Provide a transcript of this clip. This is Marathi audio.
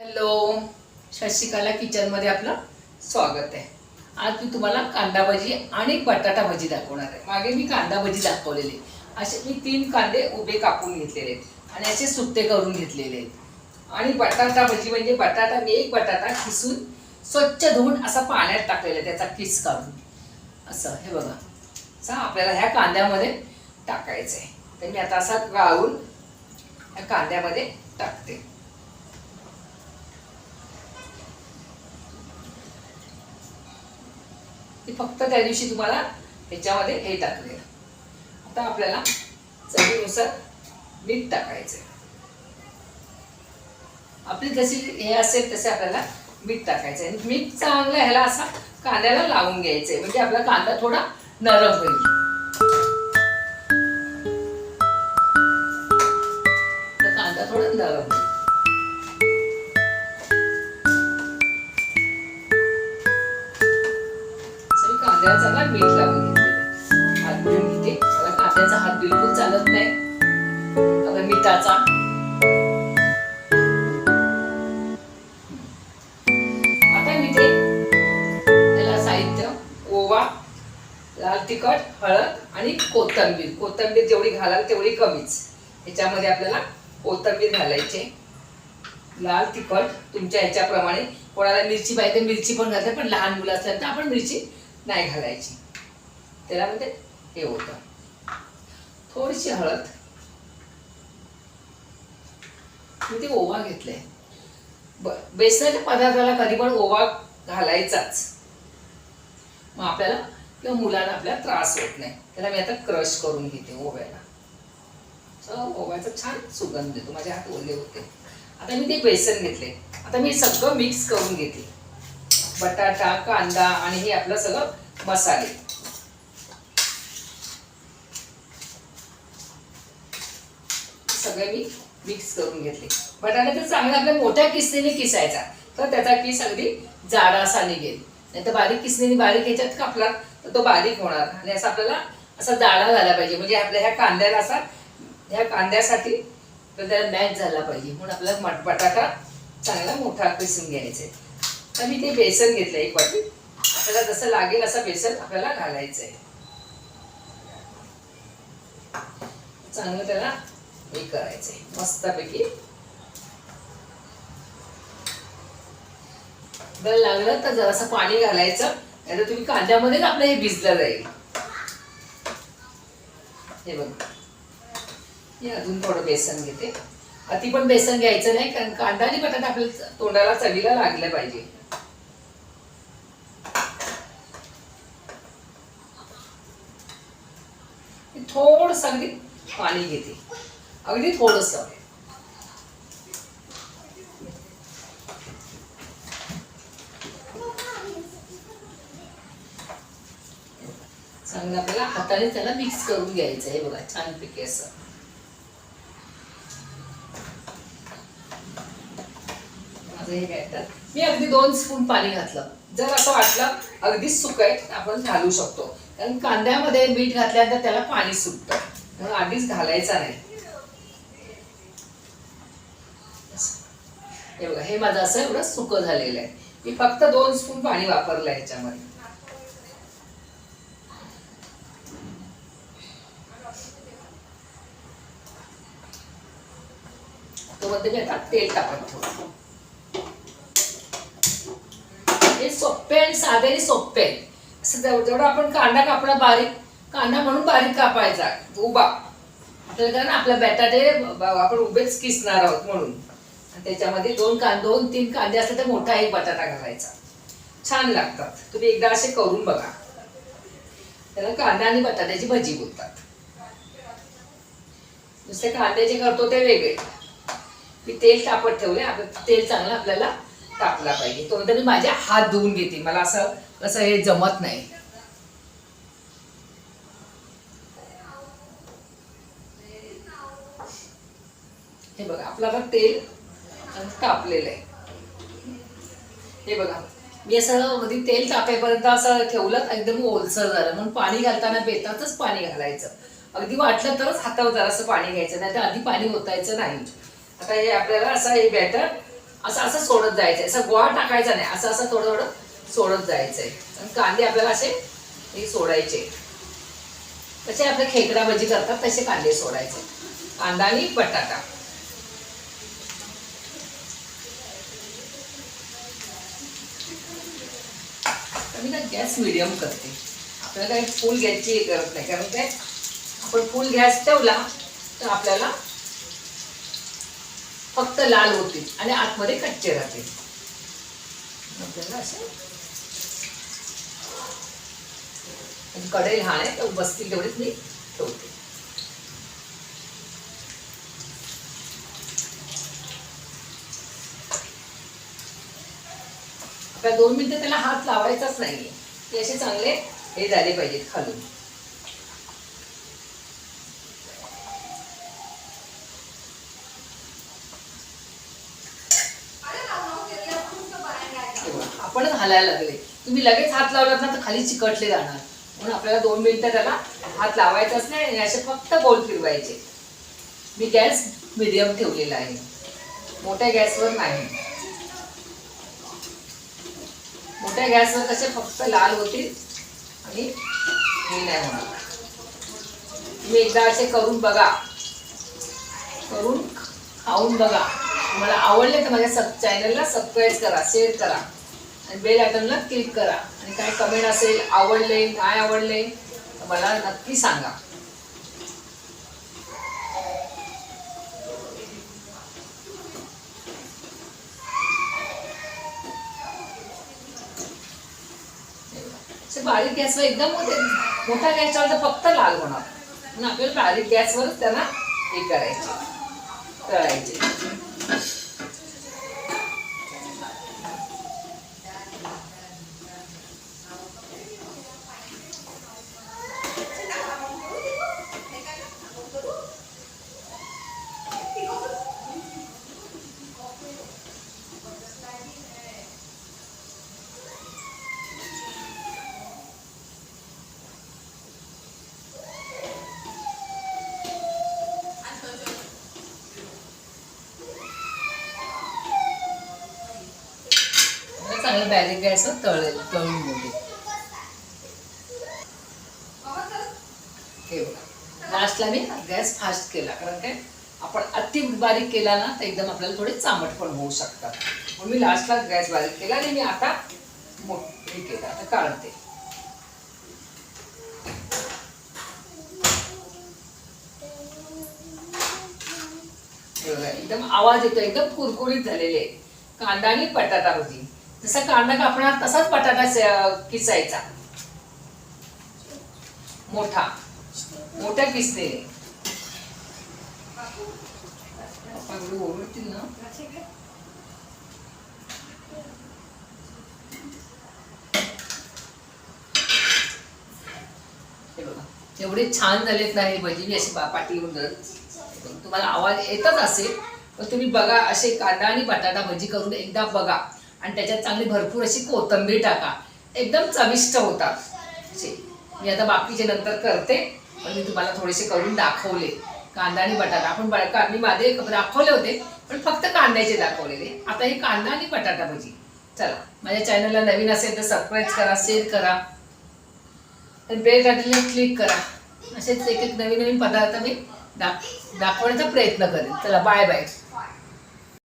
हॅलो, शशिकला किचनमध्ये आपलं स्वागत आहे. आज मी तुम्हाला कांदा भजी आणि बटाटा भजी दाखवणार आहे. मागे मी कांदा भजी दाखवलेले. असे मी 3 कांदे उभे कापून घेतलेले आहेत आणि असे सुट्टे करून घेतलेले आहेत. आणि बटाटा भजी म्हणजे बटाटा मी एक बटाटा खिसून स्वच्छ धुवून असा पाण्यात टाकलेला, त्याचा किस काढून असं. हे बघा, असं आपल्याला ह्या कांद्यामध्ये टाकायचं आहे. तर मी आता असा गाळून ह्या कांद्यामध्ये टाकते. फक्त त्या दिवशी तुम्हाला ह्याच्यामध्ये हे टाकले. आता आपल्याला चवीनुसार मीठ टाकायचं. आपली जशी हे असेल तसे आपल्याला मीठ टाकायचं आणि मीठ चांगलं ह्याला असा कांद्याला लावून घ्यायचंय, म्हणजे आपला कांदा थोडा नरम होईल. तर कांदा थोडा नरम होईल. कांद्याचा मीठ लावून घेतलेलं, हात घेऊन घेते. मला कांद्याचा हात बिलकुल चालत नाही. आता मिठाचा आता मिठे त्याला साहित्य: ओवा, लाल तिखट, हळद आणि कोथिंबीर. कोथिंबीर जेवढी घालाल तेवढी कमीच. ह्याच्यामध्ये आपल्याला कोथिंबीर घालायचे, लाल तिखट तुमच्या ह्याच्याप्रमाणे. कोणाला मिरची पाहिजे मिरची पण घालते, पण लहान मुलं असतात तर आपण मिरची नाही घालायची. त्याला म्हणजे हे होतं. थोडीशी हळद, मी ते ओवा घेतले. बेसनाच्या पदार्थाला कधी पण ओवा घालायचाच, मग आपल्याला किंवा मुलांना आपल्याला त्रास होत नाही. त्याला मी आता क्रश करून घेते ओव्याला. ओव्याचा छान सुगंध देतो. माझे हात ओले होते. आता मी ते बेसन घेतले. आता मी सगळं मिक्स करून घेते. बटाटा, कांदा आणि हे आपलं सगळं मसाले सगळे मी मिक्स करून घेतले. बटाटा तर चांगला आपल्या मोठ्या किसणीने किसायचा, तर त्याचा किस अगदी जाडा असा निघेल. नाही तर बारीक किसणीने बारीक ह्याच्यात कापला तर तो बारीक होणार. आणि असं आपल्याला असा जाडा झाला पाहिजे, म्हणजे आपल्या ह्या कांद्याला असा, ह्या कांद्यासाठी त्याला मॅच झाला पाहिजे. म्हणून आपल्याला बटाटा चांगला मोठा किसून घ्यायचा. तर मी ते बेसन घेतलं एक वाटी. आपल्याला जसं लागेल असं बेसन आपल्याला घालायचंय. चांगलं त्याला हे करायचंय मस्तपैकी. जर लागलं तर जरासं पाणी घालायचं, नाही तर तुम्ही कांद्यामध्येच आपलं हे भिजलं जाईल. हे बघा, हे अजून थोडं बेसन घेते. अति पण बेसन घ्यायचं नाही, कारण कांदा आणि बटाटा आपल्या तोंडाला चवीला लागलं पाहिजे. थोडंसं अगदी पाणी घेते, अगदी थोडंसं. चांगलं आपल्याला हाताने त्याला मिक्स करून घ्यायचं. हे बघा, छानपैकी असं. हे बॅटर मी अगदी 2 स्पून पाणी घातलं. जर असं वाटलं अगदीच सुकं आहे आपण घालू शकतो, कारण कांद्यामध्ये मीठ घातल्यानंतर त्याला पाणी सुटतं, म्हणून आधीच घालायचा नाही. हे बघा, हे माझं असं एवढं सुकं झालेलं आहे. मी फक्त 2 स्पून पाणी वापरलं ह्याच्यामध्ये. तो मध्ये मी आता तेल टाकत ठेवतो. हे सोपे आणि साधे आणि सोपे. असं जेवढं आपण कांदा कापला बारीक, कांदा म्हणून बारीक कापायचा उभा, आपल्याला कारण आपल्या बटाटे आपण उभेच किसणार आहोत म्हणून. त्याच्यामध्ये 2-3 कांदे असले तर मोठा एक बटाटा घालायचा. छान लागतात. तुम्ही एकदा असे करून बघा. त्याला कांदा आणि बटाट्याची भजी बोलतात. नुसते कांद्याचे करतो ते वेगळे. मी तेल तापत ठेवले. आपलं तेल चांगलं आपल्याला तापला पाहिजे. तो मी माझे हात धुवून घेते, मला असं हे जमत नाही. हे बघा, आपलं तेल तापलेलं आहे. हे बघा, मी असं मध्ये तेल तापेपर्यंत असं ठेवलं, एकदम ओलसर झालं. म्हणून पाणी घालताना बेतातच पाणी घालायचं. अगदी वाटलं तरच हातावर जरासं पाणी घ्यायचं, नाही तर आधी पाणी ओतायचं नाही. आता हे आपल्याला असं हे बॅटर असं असं सोडत जायचंय, असं गोळा टाकायचा नाही, असं असं थोडं थोडं सोडत जायचंय. आणि कांदे आपल्याला असे हे सोडायचे, तसे आपले खेकडा भजी करतात तसे कांदे सोडायचे. कांदा आणि बटाटा. मी ना गॅस मिडियम करते, आपल्याला काही फुल गॅसची गरज नाही, कारण काय आपण फुल गॅस ठेवला तर आपल्याला फक्त लाल होतील आणि आतमध्ये कच्चे राहतील. आपल्याला असे कढई लहान आहे तर बसतील तेवढीच मी ठेवते. आपल्या 2 मिनिटं त्याला हात लावायचाच नाहीये, ते असे चांगले हे झाले पाहिजेत खालून. आपणच हालायला लागले, तुम्ही लगेच हात लावलात ना तर खाली चिकटले जाणार. म्हणून आपल्याला 2 मिनिटं त्याला हात लावायचाच नाही आणि असे फक्त गोल फिरवायचे. मी गॅस मिडियम ठेवलेला आहे, मोठ्या गॅसवर नाही. मोठ्या गॅसवर कसे फक्त लाल होतील आणि हे नाही होणार. तुम्ही एकदा असे करून बघा, करून खाऊन बघा. तुम्हाला आवडले तर माझ्या चॅनलला सबस्क्राईब करा, शेअर करा आणि बेल आयकॉनला क्लिक करा. आणि काय कमेंट असेल, आवडले काय आवडले तर मला नक्की सांगा. बारीक गॅसवर एकदम मोठ्या गॅसवर तर फक्त लाल होणार, म्हणून आपल्याला बारीक गॅसवरच त्यांना हे करायचे, तळायचे. चांगलं बारीक गॅसवर तळून घेऊ. हे बघा, लास्टला मी गॅस फास्ट केला, कारण काय आपण अति बारीक केला ना तर एकदम आपल्याला थोडे चामट पण होऊ शकतात. म्हणून मी लास्टला गॅस बारीक केला आणि मी आता हे केलं. आता काढते. एकदम आवाज येतो, एकदम कुरकुरीत झालेले कांदा आणि बटाटा भजी. जसा कांदा कापणार तसाच बटाटा किसायचा, मोठ्या किसलेले. ओरडतील ना. हे बघा एवढे छान झालेत ना हे भजी. मी अशी पाठीवर तुम्हाला आवाज येतच असेल, पण तुम्ही बघा असे कांदा आणि बटाटा भजी करून एकदा बघा आणि त्याच्यात चांगली भरपूर अशी कोथिंबीर टाका, एकदम चविष्ट होतात. मी आता बाकीचे नंतर करते, पण मी तुम्हाला थोडेसे करून दाखवले. कांदा आणि बटाटा आपण मी माझे दाखवले होते, पण फक्त कांद्याचे दाखवलेले. आता हे कांदा आणि बटाटा भजी. चला, माझ्या चॅनलला नवीन असेल तर सबस्क्राईब करा, शेअर करा आणि बेल आयकॉनला क्लिक करा. असेच एक एक नवीन नवीन पदार्थ मी दाखवण्याचा प्रयत्न करेन. चला, बाय बाय.